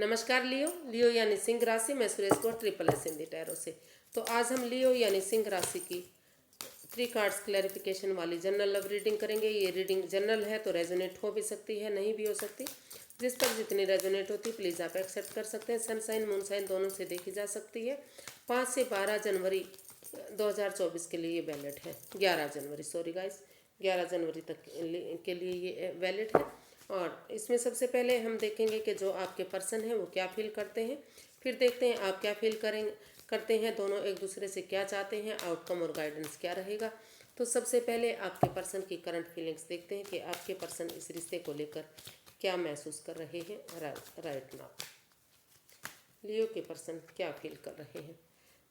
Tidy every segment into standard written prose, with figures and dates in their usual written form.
नमस्कार लियो। लियो यानी सिंह राशि। मैं सुरेश को ट्रिपल एस हिंदी टैरो से। तो आज हम लियो यानी सिंह राशि की 3 कार्ड्स क्लैरिफिकेशन वाली जनरल लव रीडिंग करेंगे। ये रीडिंग जनरल है तो रेजोनेट हो भी सकती है, नहीं भी हो सकती। जिस पर जितनी रेजोनेट होती प्लीज़ आप एक्सेप्ट कर सकते हैं। सनसाइन मूनसाइन दोनों से देखी जा सकती है। 5 से 12 जनवरी 2024 के लिए ये वैलिड है। 11 जनवरी सॉरी गाइस, 11 जनवरी तक के लिए ये वैलिड है। और इसमें सबसे पहले हम देखेंगे कि जो आपके पर्सन हैं वो क्या फील करते हैं। फिर देखते हैं आप क्या फील करते हैं, दोनों एक दूसरे से क्या चाहते हैं, आउटकम और गाइडेंस क्या रहेगा। तो सबसे पहले आपके पर्सन की करंट फीलिंग्स देखते हैं कि आपके पर्सन इस रिश्ते को लेकर क्या महसूस कर रहे हैं राइट नाउ। लियो के पर्सन क्या फील कर रहे हैं।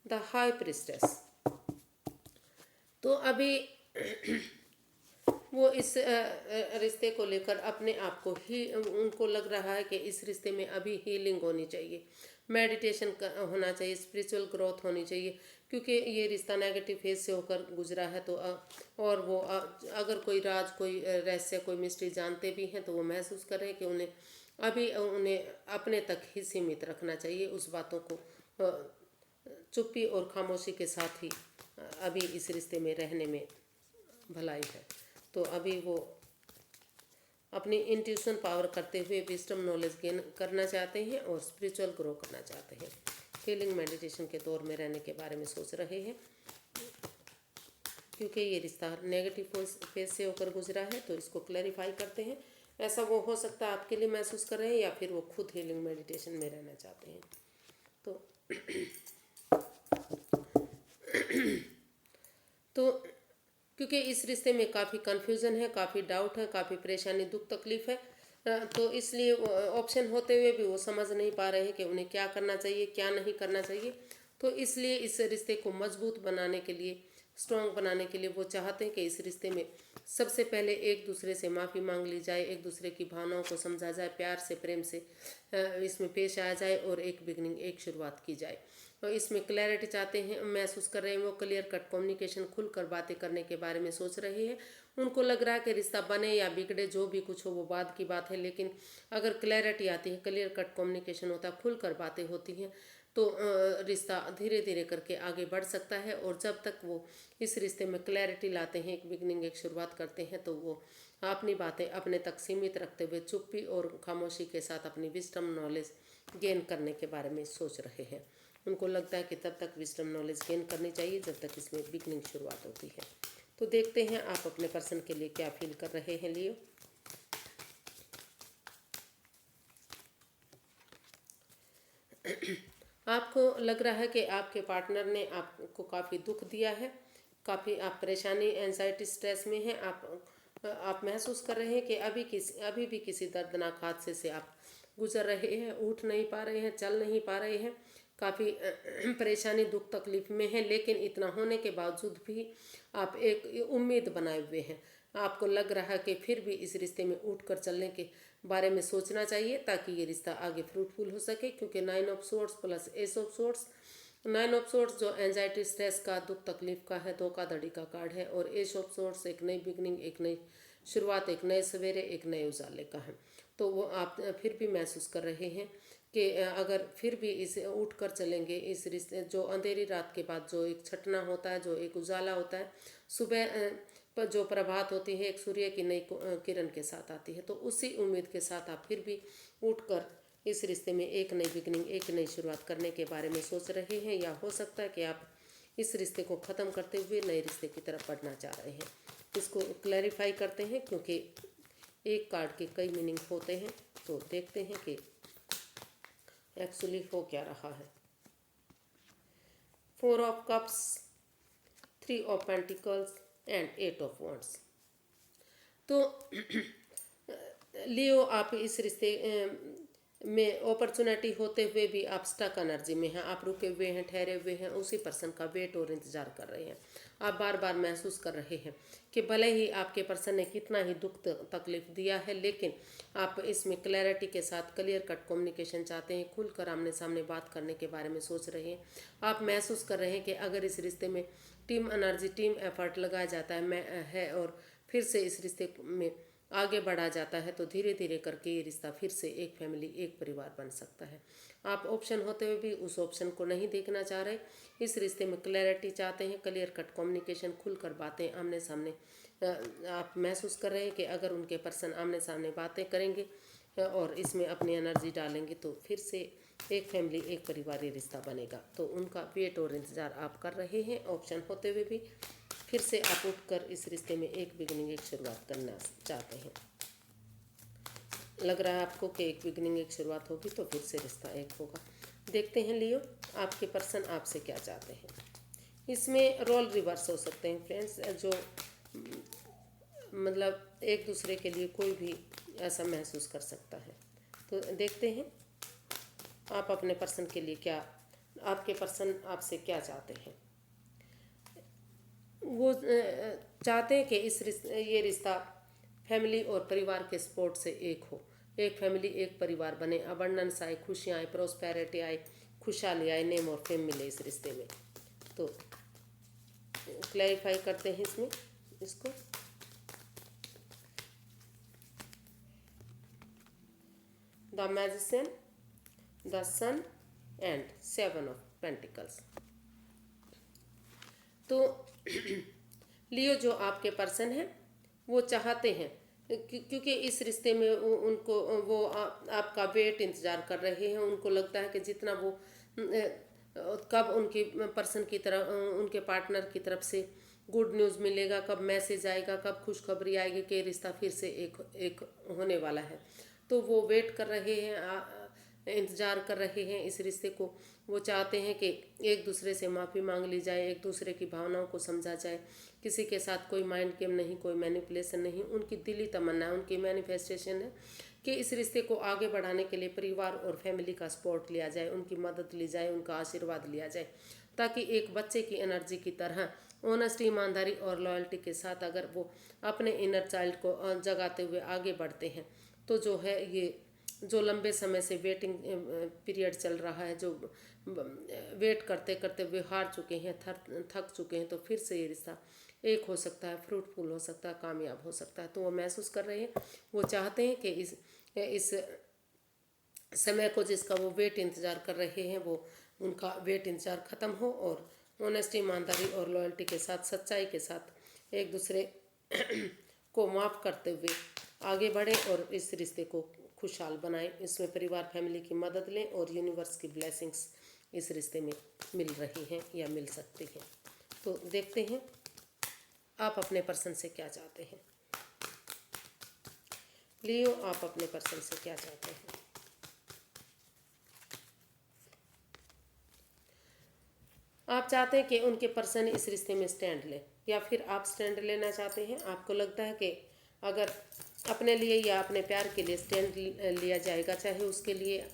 The high priestess. तो अभी वो इस रिश्ते को लेकर अपने आप को ही उनको लग रहा है कि इस रिश्ते में अभी हीलिंग होनी चाहिए, मेडिटेशन होना चाहिए, स्पिरिचुअल ग्रोथ होनी चाहिए, क्योंकि ये रिश्ता नेगेटिव फेज से होकर गुजरा है। तो और वो अगर कोई राज, कोई रहस्य, कोई मिस्ट्री जानते भी हैं तो वो महसूस कर रहे हैं कि उन्हें अपने तक ही सीमित रखना चाहिए। उस बातों को चुप्पी और खामोशी के साथ ही अभी इस रिश्ते में रहने में भलाई है। तो अभी वो अपनी इंट्यूशन पावर करते हुए विजडम नॉलेज गेन करना चाहते हैं और स्पिरिचुअल ग्रो करना चाहते हैं। फीलिंग मेडिटेशन के दौर में रहने के बारे में सोच रहे हैं, क्योंकि ये रिश्ता नेगेटिव फेज से होकर गुजरा है। तो इसको क्लैरिफाई करते हैं। ऐसा वो हो सकता है आपके लिए महसूस कर रहे हैं या फिर वो खुद हीलिंग मेडिटेशन में रहना चाहते हैं। तो क्योंकि इस रिश्ते में काफ़ी कन्फ्यूज़न है, काफ़ी डाउट है, काफ़ी परेशानी, दुख तकलीफ है, तो इसलिए ऑप्शन होते हुए भी वो समझ नहीं पा रहे हैं कि उन्हें क्या करना चाहिए, क्या नहीं करना चाहिए। तो इसलिए इस रिश्ते को मजबूत बनाने के लिए, स्ट्रॉन्ग बनाने के लिए वो चाहते हैं कि इस रिश्ते में सबसे पहले एक दूसरे से माफ़ी मांग ली जाए, एक दूसरे की भावनाओं को समझा जाए, प्यार से, प्रेम से इसमें पेश आया जाए और एक बिगनिंग, एक शुरुआत की जाए। और इसमें क्लैरिटी चाहते हैं, महसूस कर रहे हैं वो क्लियर कट कम्युनिकेशन, खुलकर बातें करने के बारे में सोच रहे हैं। उनको लग रहा है कि रिश्ता बने या बिगड़े, जो भी कुछ हो वो बाद की बात है, लेकिन अगर क्लैरिटी आती है, क्लियर कट कम्युनिकेशन होता है, खुलकर बातें होती हैं, तो रिश्ता धीरे धीरे करके आगे बढ़ सकता है। और जब तक वो इस रिश्ते में क्लैरिटी लाते हैं, एक बिगनिंग, एक शुरुआत करते हैं, तो वो अपनी बातें अपने तक सीमित रखते हुए चुप्पी और खामोशी के साथ अपनी विजडम नॉलेज गेन करने के बारे में सोच रहे हैं। उनको लगता है कि तब तक विजडम नॉलेज गेन करनी चाहिए जब तक इसमें बिगनिंग शुरुआत होती है। तो देखते हैं आप अपने पर्सन के लिए क्या फील कर रहे हैं लियो। आपको लग रहा है कि आपके पार्टनर ने आपको काफ़ी दुख दिया है, काफ़ी आप परेशानी, एंजाइटी, स्ट्रेस में हैं। आप महसूस कर रहे हैं कि अभी भी किसी दर्दनाक हादसे से आप गुजर रहे हैं, उठ नहीं पा रहे हैं, चल नहीं पा रहे हैं, काफ़ी परेशानी, दुख तकलीफ में है। लेकिन इतना होने के बावजूद भी आप एक उम्मीद बनाए हुए हैं। आपको लग रहा है कि फिर भी इस रिश्ते में उठकर चलने के बारे में सोचना चाहिए ताकि ये रिश्ता आगे फ्रूटफुल हो सके। क्योंकि 9 of swords plus S of swords, 9 of swords जो एंजाइटी, स्ट्रेस का, दुख तकलीफ का है, धोखाधड़ी का कार्ड है, और एस ऑफ सोर्ड्स एक नई बिगनिंग, एक नई शुरुआत, एक नए सवेरे, एक नए उजाले का है। तो वो आप फिर भी महसूस कर रहे हैं कि अगर फिर भी इसे उठ कर चलेंगे, इस रिश्ते, जो अंधेरी रात के बाद जो एक छटना होता है, जो एक उजाला होता है, सुबह पर जो प्रभात होती है, एक सूर्य की नई किरण के साथ आती है। तो उसी उम्मीद के साथ आप फिर भी उठकर इस रिश्ते में एक नई बिगनिंग, एक नई शुरुआत करने के बारे में सोच रहे हैं। या हो सकता है कि आप इस रिश्ते को ख़त्म करते हुए नए रिश्ते की तरफ बढ़ना चाह रहे हैं। इसको क्लैरिफाई करते हैं, क्योंकि एक कार्ड के कई मीनिंग होते हैं। तो देखते हैं कि एक्चुअली हो क्या रहा है। 4 of cups, 3 of pentacles and 8 of wands. तो लियो, आप इस रिश्ते में अपॉर्चुनिटी होते हुए भी आप स्टक एनर्जी में हैं। आप रुके हुए हैं, ठहरे हुए हैं, उसी पर्सन का वेट और इंतज़ार कर रहे हैं। आप बार बार महसूस कर रहे हैं कि भले ही आपके पर्सन ने कितना ही दुख तकलीफ दिया है, लेकिन आप इसमें क्लैरिटी के साथ क्लियर कट कम्युनिकेशन चाहते हैं, खुलकर आमने सामने बात करने के बारे में सोच रहे हैं। आप महसूस कर रहे हैं कि अगर इस रिश्ते में टीम एनर्जी, टीम एफर्ट लगाया जाता है और फिर से इस रिश्ते में आगे बढ़ा जाता है तो धीरे धीरे करके ये रिश्ता फिर से एक फैमिली, एक परिवार बन सकता है। आप ऑप्शन होते हुए भी उस ऑप्शन को नहीं देखना चाह रहे, इस रिश्ते में क्लैरिटी चाहते हैं, क्लियर कट कम्युनिकेशन, खुलकर बातें आमने सामने आप महसूस कर रहे हैं कि अगर उनके पर्सन आमने सामने बातें करेंगे और इसमें अपनी एनर्जी डालेंगे तो फिर से एक फैमिली, एक परिवार रिश्ता बनेगा। तो उनका वेट और इंतज़ार आप कर रहे हैं ऑप्शन होते हुए भी। फिर से आप उठकर इस रिश्ते में एक बिगनिंग, एक शुरुआत करना चाहते हैं। लग रहा है आपको कि एक बिगनिंग, एक शुरुआत होगी तो फिर से रिश्ता एक होगा। देखते हैं लियो, आपके पर्सन आपसे क्या चाहते हैं। इसमें रोल रिवर्स हो सकते हैं फ्रेंड्स, जो मतलब एक दूसरे के लिए कोई भी ऐसा महसूस कर सकता है। तो देखते हैं आप अपने पर्सन के लिए क्या, आपके पर्सन आपसे क्या चाहते हैं। वो चाहते हैं कि ये रिश्ता फैमिली और परिवार के सपोर्ट से एक हो, एक फैमिली, एक परिवार बने, अबंडेंस आए, खुशियाँ आए, प्रोस्पेरिटी आए, खुशहाली आए, नेम और फेम मिले इस रिश्ते में। तो क्लैरिफाई करते हैं इसमें इसको। The magician, the sun and 7 of pentacles. तो लियो, जो आपके पर्सन हैं वो चाहते हैं क्योंकि इस रिश्ते में उनको वो आपका वेट इंतज़ार कर रहे हैं। उनको लगता है कि जितना वो कब उनकी पर्सन की तरफ, उनके पार्टनर की तरफ से गुड न्यूज़ मिलेगा, कब मैसेज आएगा, कब खुशखबरी आएगी कि रिश्ता फिर से एक होने वाला है। तो वो वेट कर रहे हैं, इंतज़ार कर रहे हैं इस रिश्ते को। वो चाहते हैं कि एक दूसरे से माफ़ी मांग ली जाए, एक दूसरे की भावनाओं को समझा जाए, किसी के साथ कोई माइंड गेम नहीं, कोई मैनिपुलेशन नहीं। उनकी दिली तमन्ना है, उनकी मैनिफेस्टेशन है कि इस रिश्ते को आगे बढ़ाने के लिए परिवार और फैमिली का सपोर्ट लिया जाए, उनकी मदद ली जाए, उनका आशीर्वाद लिया जाए, ताकि एक बच्चे की एनर्जी की तरह ऑनेस्टी, ईमानदारी और लॉयल्टी के साथ अगर वो अपने इनर चाइल्ड को जगाते हुए आगे बढ़ते हैं तो जो है ये जो लंबे समय से वेटिंग पीरियड चल रहा है, जो वेट करते करते वे हार चुके हैं, थक चुके हैं, तो फिर से ये रिश्ता एक हो सकता है, फ्रूटफुल हो सकता है, कामयाब हो सकता है। तो वो महसूस कर रहे हैं, वो चाहते हैं कि इस समय को जिसका वो वेट इंतज़ार कर रहे हैं वो उनका वेट इंतज़ार ख़त्म हो और ऑनेस्टी, ईमानदारी और लॉयल्टी के साथ, सच्चाई के साथ एक दूसरे को माफ़ करते हुए आगे बढ़े और इस रिश्ते को खुशहाल बनाएं। इसमें परिवार, फैमिली की मदद लें और यूनिवर्स की ब्लेसिंग्स इस रिश्ते में मिल रही हैं या मिल सकती हैं। तो देखते हैं आप अपने पर्सन से क्या चाहते हैं। लियो, आप अपने पर्सन से क्या चाहते हैं। आप चाहते हैं कि उनके पर्सन इस रिश्ते में स्टैंड ले, या फिर आप स्टैंड लेना चाहते हैं। आपको लगता है कि अगर अपने लिए या अपने प्यार के लिए स्टैंड लिया जाएगा, चाहे उसके लिए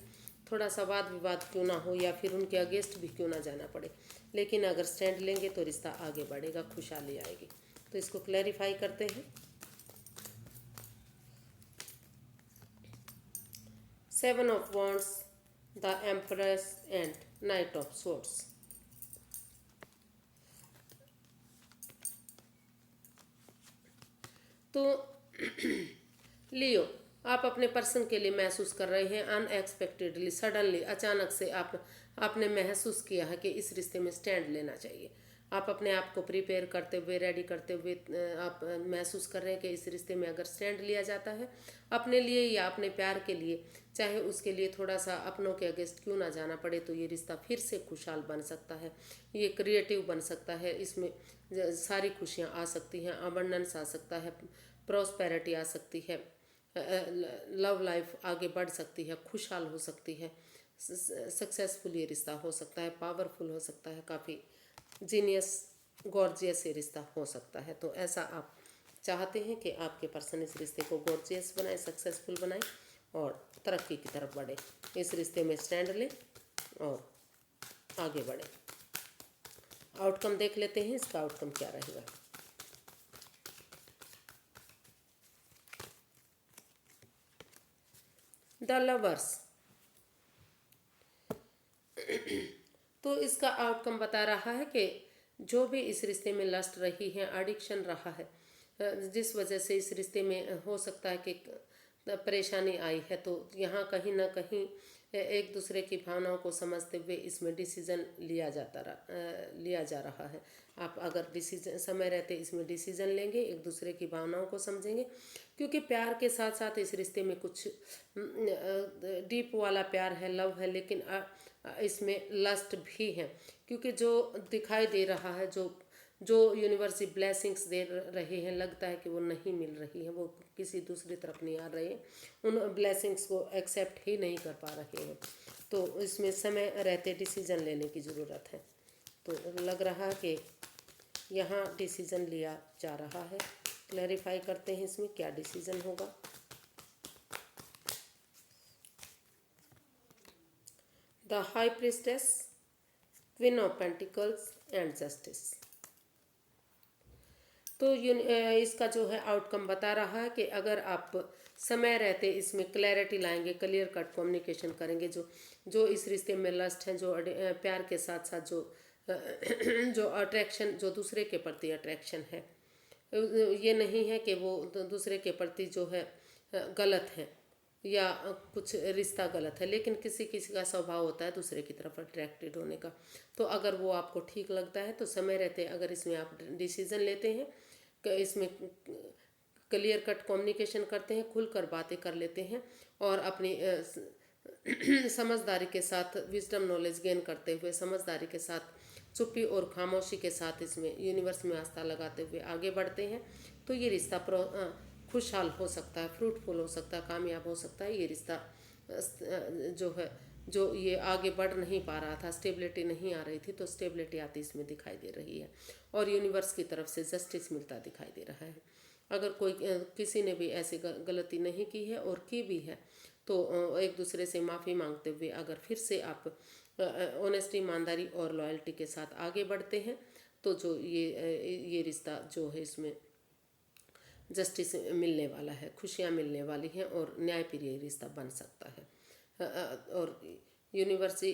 थोड़ा सा वाद विवाद क्यों ना हो या फिर उनके अगेंस्ट भी क्यों ना जाना पड़े, लेकिन अगर स्टैंड लेंगे तो रिश्ता आगे बढ़ेगा, खुशहाली आएगी। तो इसको क्लैरिफाई करते हैं। 7 of wands, the empress and night of swords. तो लियो, आप अपने पर्सन के लिए महसूस कर रहे हैं अनएक्सपेक्टेडली, सडनली, अचानक से आपने महसूस किया है कि इस रिश्ते में स्टैंड लेना चाहिए। आप अपने आप को प्रिपेयर करते हुए, रेडी करते हुए आप महसूस कर रहे हैं कि इस रिश्ते में अगर स्टैंड लिया जाता है अपने लिए या अपने प्यार के लिए, चाहे उसके लिए थोड़ा सा अपनों के अगेंस्ट क्यों ना जाना पड़े, तो ये रिश्ता फिर से खुशहाल बन सकता है, ये क्रिएटिव बन सकता है। इसमें सारी खुशियाँ आ सकती हैं, अबंडेंस आ सकता है, प्रॉस्पेरिटी आ सकती है, लव लाइफ आगे बढ़ सकती है, खुशहाल हो सकती है, सक्सेसफुल ये रिश्ता हो सकता है, पावरफुल हो सकता है, काफ़ी जीनियस, गॉर्जियस ये रिश्ता हो सकता है। तो ऐसा आप चाहते हैं कि आपके पर्सन इस रिश्ते को गॉर्जियस बनाए, सक्सेसफुल बनाए और तरक्की की तरफ बढ़े, इस रिश्ते में स्टैंड ले और आगे बढ़े। आउटकम देख लेते हैं, इसका आउटकम क्या रहेगा। The lovers. तो इसका आउटकम बता रहा है कि जो भी इस रिश्ते में लस्ट रही है, एडिक्शन रहा है, जिस वजह से इस रिश्ते में हो सकता है कि परेशानी आई है, तो यहाँ कहीं ना कहीं एक दूसरे की भावनाओं को समझते हुए इसमें डिसीजन लिया जा रहा है। आप अगर डिसीजन समय रहते इसमें डिसीजन लेंगे, एक दूसरे की भावनाओं को समझेंगे, क्योंकि प्यार के साथ साथ इस रिश्ते में कुछ डीप वाला प्यार है, लव है, लेकिन इसमें लस्ट भी है, क्योंकि जो दिखाई दे रहा है, जो यूनिवर्सिटी ब्लेसिंग्स दे रहे हैं, लगता है कि वो नहीं मिल रही है, वो किसी दूसरी तरफ नहीं आ रहे हैं, उन ब्लेसिंग्स को एक्सेप्ट ही नहीं कर पा रहे हैं। तो इसमें समय रहते डिसीजन लेने की ज़रूरत है। तो लग रहा है कि यहाँ डिसीजन लिया जा रहा है। क्लैरिफाई करते हैं इसमें क्या डिसीजन होगा। The high priestess, queen of pentacles and justice. तो इसका जो है आउटकम बता रहा है कि अगर आप समय रहते इसमें क्लैरिटी लाएंगे, क्लियर कट कम्युनिकेशन करेंगे, जो इस रिश्ते में लस्ट है, जो प्यार के साथ साथ जो अट्रैक्शन, जो दूसरे के प्रति अट्रैक्शन है, ये नहीं है कि वो दूसरे के प्रति जो है गलत है या कुछ रिश्ता गलत है, लेकिन किसी किसी का स्वभाव होता है दूसरे की तरफ अट्रैक्टेड होने का। तो अगर वो आपको ठीक लगता है तो समय रहते अगर इसमें आप डिसीजन लेते हैं, इसमें क्लियर कट कम्युनिकेशन करते हैं, खुलकर बातें कर लेते हैं और अपनी समझदारी के साथ विजडम नॉलेज गेन करते हुए, समझदारी के साथ चुप्पी और खामोशी के साथ इसमें यूनिवर्स में आस्था लगाते हुए आगे बढ़ते हैं, तो ये रिश्ता खुशहाल हो सकता है, फ्रूटफुल हो सकता है, कामयाब हो सकता है। ये रिश्ता जो है, जो ये आगे बढ़ नहीं पा रहा था, स्टेबिलिटी नहीं आ रही थी, तो स्टेबिलिटी आती इसमें दिखाई दे रही है और यूनिवर्स की तरफ से जस्टिस मिलता दिखाई दे रहा है। अगर कोई किसी ने भी ऐसी गलती नहीं की है और की भी है, तो एक दूसरे से माफ़ी मांगते हुए अगर फिर से आप ऑनेस्टी, ईमानदारी और लॉयल्टी के साथ आगे बढ़ते हैं, तो जो ये रिश्ता जो है इसमें जस्टिस मिलने वाला है, खुशियाँ मिलने वाली हैं और न्यायप्रिय रिश्ता बन सकता है। और यूनिवर्सिटी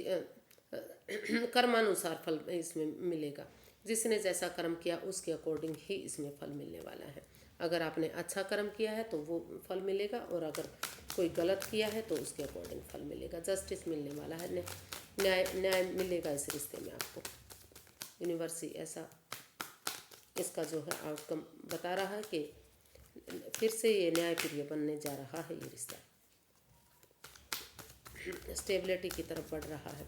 कर्मानुसार फल इसमें मिलेगा। जिसने जैसा कर्म किया उसके अकॉर्डिंग ही इसमें फल मिलने वाला है। अगर आपने अच्छा कर्म किया है तो वो फल मिलेगा, और अगर कोई गलत किया है तो उसके अकॉर्डिंग फल मिलेगा। जस्टिस मिलने वाला है, न्याय मिलेगा इस रिश्ते में आपको। यूनिवर्सिटी ऐसा इसका जो है आउटकम बता रहा है कि फिर से ये न्यायप्रिय बनने जा रहा है, ये रिश्ता स्टेबिलिटी की तरफ बढ़ रहा है।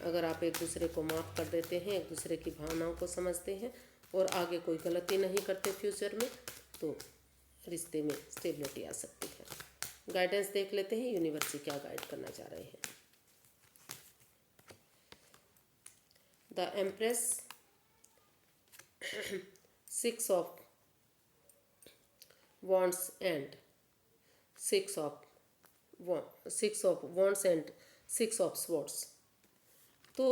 अगर आप एक दूसरे को माफ़ कर देते हैं, एक दूसरे की भावनाओं को समझते हैं और आगे कोई गलती नहीं करते फ्यूचर में, तो रिश्ते में स्टेबिलिटी आ सकती है। गाइडेंस देख लेते हैं यूनिवर्सिटी क्या गाइड करना चाह रहे हैं। The empress, 6 of wands and 6 of wands and 6 of swords। तो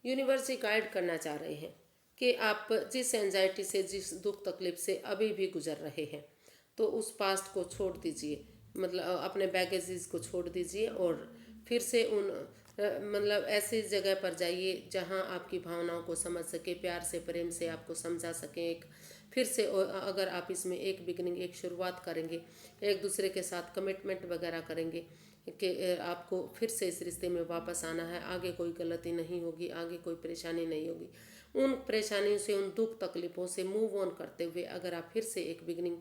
यूनिवर्स गाइड करना चाह रहे हैं कि आप जिस एंजाइटी से, जिस दुख तकलीफ से अभी भी गुजर रहे हैं, तो उस पास्ट को छोड़ दीजिए, मतलब अपने बैगेजेस को छोड़ दीजिए और फिर से उन मतलब ऐसी जगह पर जाइए जहां आपकी भावनाओं को समझ सके, प्यार से, प्रेम से आपको समझा सके। एक फिर से अगर आप इसमें एक बिगनिंग, एक शुरुआत करेंगे, एक दूसरे के साथ कमिटमेंट वगैरह करेंगे कि आपको फिर से इस रिश्ते में वापस आना है, आगे कोई गलती नहीं होगी, आगे कोई परेशानी नहीं होगी, उन परेशानियों से, उन दुख तकलीफ़ों से मूव ऑन करते हुए अगर आप फिर से एक बिगनिंग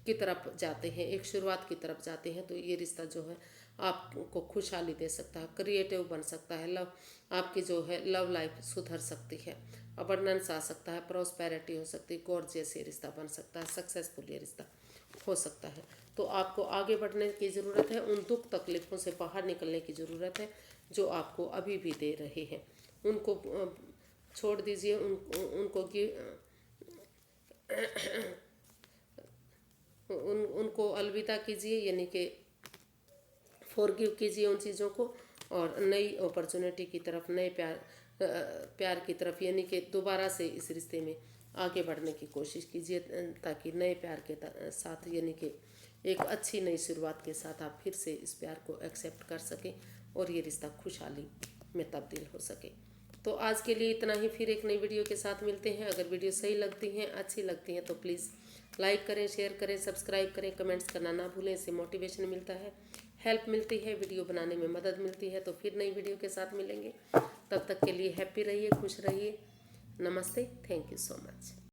की तरफ जाते हैं, एक शुरुआत की तरफ जाते हैं, तो ये रिश्ता जो है आपको खुशहाली दे सकता है, क्रिएटिव बन सकता है, लव आपकी जो है लव लाइफ सुधर सकती है, अबंडेंस आ सकता है, प्रॉस्पेरिटी हो सकती है, गॉर्जियस ये रिश्ता बन सकता है, सक्सेसफुल ये रिश्ता हो सकता है। तो आपको आगे बढ़ने की ज़रूरत है, उन दुख तकलीफ़ों से बाहर निकलने की ज़रूरत है जो आपको अभी भी दे रहे हैं, उनको छोड़ दीजिए, उनको अलविदा कीजिए, यानी कि फॉरगिव कीजिए उन चीज़ों को, और नई अपॉर्चुनिटी की तरफ, नए प्यार की तरफ, यानी कि दोबारा से इस रिश्ते में आगे बढ़ने की कोशिश कीजिए, ताकि नए प्यार के साथ, यानी कि एक अच्छी नई शुरुआत के साथ आप फिर से इस प्यार को एक्सेप्ट कर सकें और ये रिश्ता खुशहाली में तब्दील हो सके। तो आज के लिए इतना ही, फिर एक नई वीडियो के साथ मिलते हैं। अगर वीडियो सही लगती हैं, अच्छी लगती हैं तो प्लीज़ लाइक करें, शेयर करें, सब्सक्राइब करें, कमेंट्स करना ना भूलें। इससे मोटिवेशन मिलता है, हेल्प मिलती है, वीडियो बनाने में मदद मिलती है। तो फिर नई वीडियो के साथ मिलेंगे, तब तक के लिए हैप्पी रहिए, खुश रहिए। नमस्ते, थैंक यू सो मच।